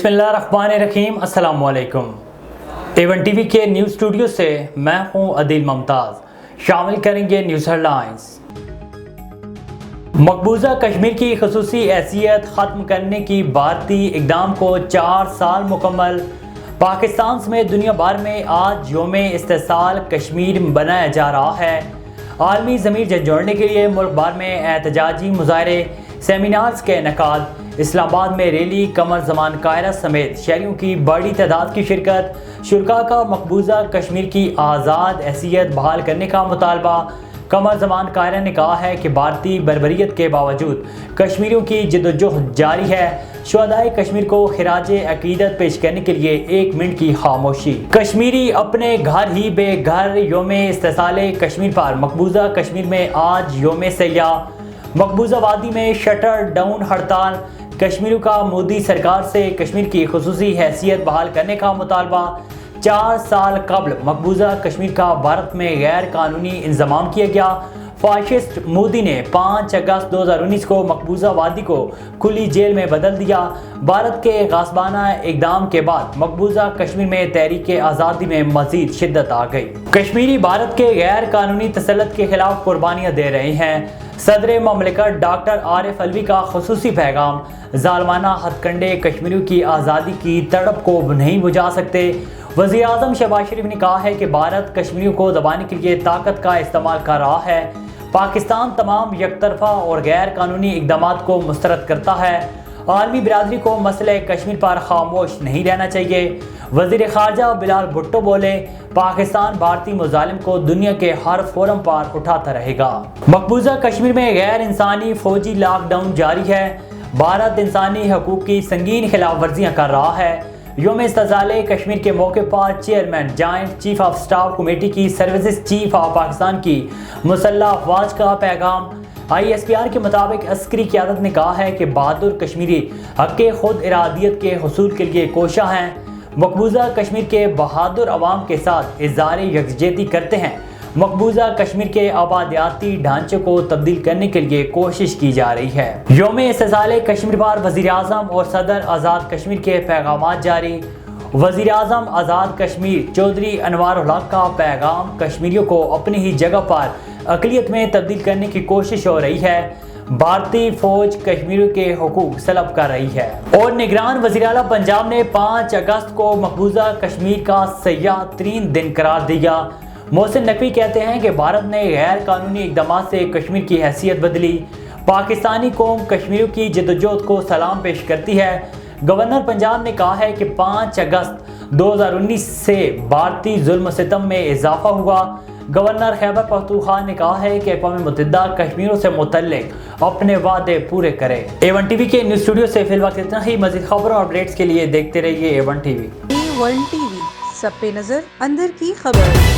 बिस्मिल्लाहिर्रहमानिर्रहीम। अस्सलाम वालेकुम। A1 टीवी के न्यूज़ स्टूडियो से मैं हूं अदील मुमताज़। शामिल करेंगे न्यूज़ हेडलाइंस। मकबूजा कश्मीर की खसूसी हैसियत ख़त्म करने की भारतीय इक़दाम को 4 साल मुकम्मल। पाकिस्तान समेत दुनिया भर में आज यौम इस्तिसाल कश्मीर बनाया जा रहा है। आलमी ज़मीर झंझोड़ने के लिए मुल्क भर में एहतजाजी मुज़ाहरे, सेमिनार्स के इनेकाद। इस्लामाबाद में रैली, कमर ज़मान कायरा समेत शहरियों की बड़ी तादाद की शिरकत। शुरका का मकबूजा कश्मीर की आज़ाद हैसियत बहाल करने का मुतालबा। कमर ज़मान कायरा ने कहा है कि भारतीय बर्बरियत के बावजूद कश्मीरियों की जद्दोजहद जारी है। शुहदाए कश्मीर को खिराज अकीदत पेश करने के लिए 1 मिनट की खामोशी। कश्मीरी अपने घर ही बेघर। यौम इस्तिसाल कश्मीर पर मकबूजा कश्मीर में आज यौम सयाह। मकबूजा वादी में शटर डाउन हड़ताल। कश्मीरियों का मोदी सरकार से कश्मीर की खुसूसी हैसियत बहाल करने का मुतालबा। 4 साल कबल मकबूजा कश्मीर का भारत में गैर कानूनी इंतजाम किया गया। फाशिस्ट मोदी ने 5 अगस्त 2019 को मकबूजा वादी को खुली जेल में बदल दिया। भारत के गासबाना इक़दाम के बाद मकबूजा कश्मीर में तहरीक आज़ादी में मज़ीद शिद्दत आ गई। कश्मीरी भारत के गैर कानूनी तसल्लुत के खिलाफ कुर्बानियाँ दे रहे हैं। सदर ममलिकत डॉक्टर आरिफ अलवी का खुसूसी पैगाम। ज़ालमाना हथकंडे कश्मीरियों की आज़ादी की तड़प को नहीं बुझा सकते। वज़ीर आज़म शहबाज शरीफ ने कहा है कि भारत कश्मीरियों को दबाने के लिए ताकत का इस्तेमाल कर रहा है। पाकिस्तान तमाम यकतरफा और गैर कानूनी इक़दामात को मुस्तरद करता है। आलमी बिरादरी को मसले कश्मीर पर खामोश नहीं रहना चाहिए। वज़ीर ख़ारजा बिलाल भुट्टो बोले, पाकिस्तान भारतीय मुजालिम को दुनिया के हर फोरम पर उठाता रहेगा। मकबूजा कश्मीर में गैर इंसानी फौजी लॉकडाउन जारी है। भारत इंसानी हकूक़ की संगीन खिलाफ वर्जियाँ कर रहा है। यौम इस्तिसाल कश्मीर के मौके पर chairman joint chief of staff committee की सर्विसेज चीफ ऑफ पाकिस्तान की मुसल्लह अफवाज का पैगाम। ISPR के मुताबिक अस्करी क़यादत ने कहा है कि बहादुर कश्मीरी हक़ खुद इरादियत के हुसूल के लिए कोशा हैं। मकबूजा कश्मीर के बहादुर अवाम के साथ इज़हार यकजहती करते हैं। मकबूजा कश्मीर के आबादियाती ढांचे को तब्दील करने के लिए कोशिश की जा रही है। यौम इस्तिसाल कश्मीर पर वज़ीर आज़म और सदर आज़ाद कश्मीर के पैगामात जारी। वज़ीर आज़म आज़ाद कश्मीर चौधरी अनवारुल हक का पैगाम। कश्मीरियों को अपनी ही जगह पर अक़लियत में तब्दील करने की कोशिश हो रही है। भारतीय फौज कश्मीरियों के हुकूक सलब कर रही है। और निगरान वज़ीर आला पंजाब ने 5 अगस्त को मकबूजा कश्मीर का सयाह तरीन दिन करार दिया। मोहसिन नकवी कहते हैं कि भारत ने गैर कानूनी इक़दामात से कश्मीर की हैसियत बदली। पाकिस्तानी कौम कश्मीरियों की जद्दोजहद को सलाम पेश करती है। गवर्नर पंजाब ने कहा है कि 5 अगस्त 2019 से भारतीय जुल्म सितम में इजाफा हुआ। गवर्नर खैबर पख्तूनख्वा ने कहा है कि अक़वाम मुत्तहिदा कश्मीरियों से मुतल्लिक़ अपने वादे पूरे करे। A1 टीवी के न्यूज़ स्टूडियो से फिलहाल इतना ही। मज़ीद खबरों और अपडेट्स के लिए देखते रहिए A1 टीवी। A1 टीवी, सब पे नज़र, अंदर की खबर।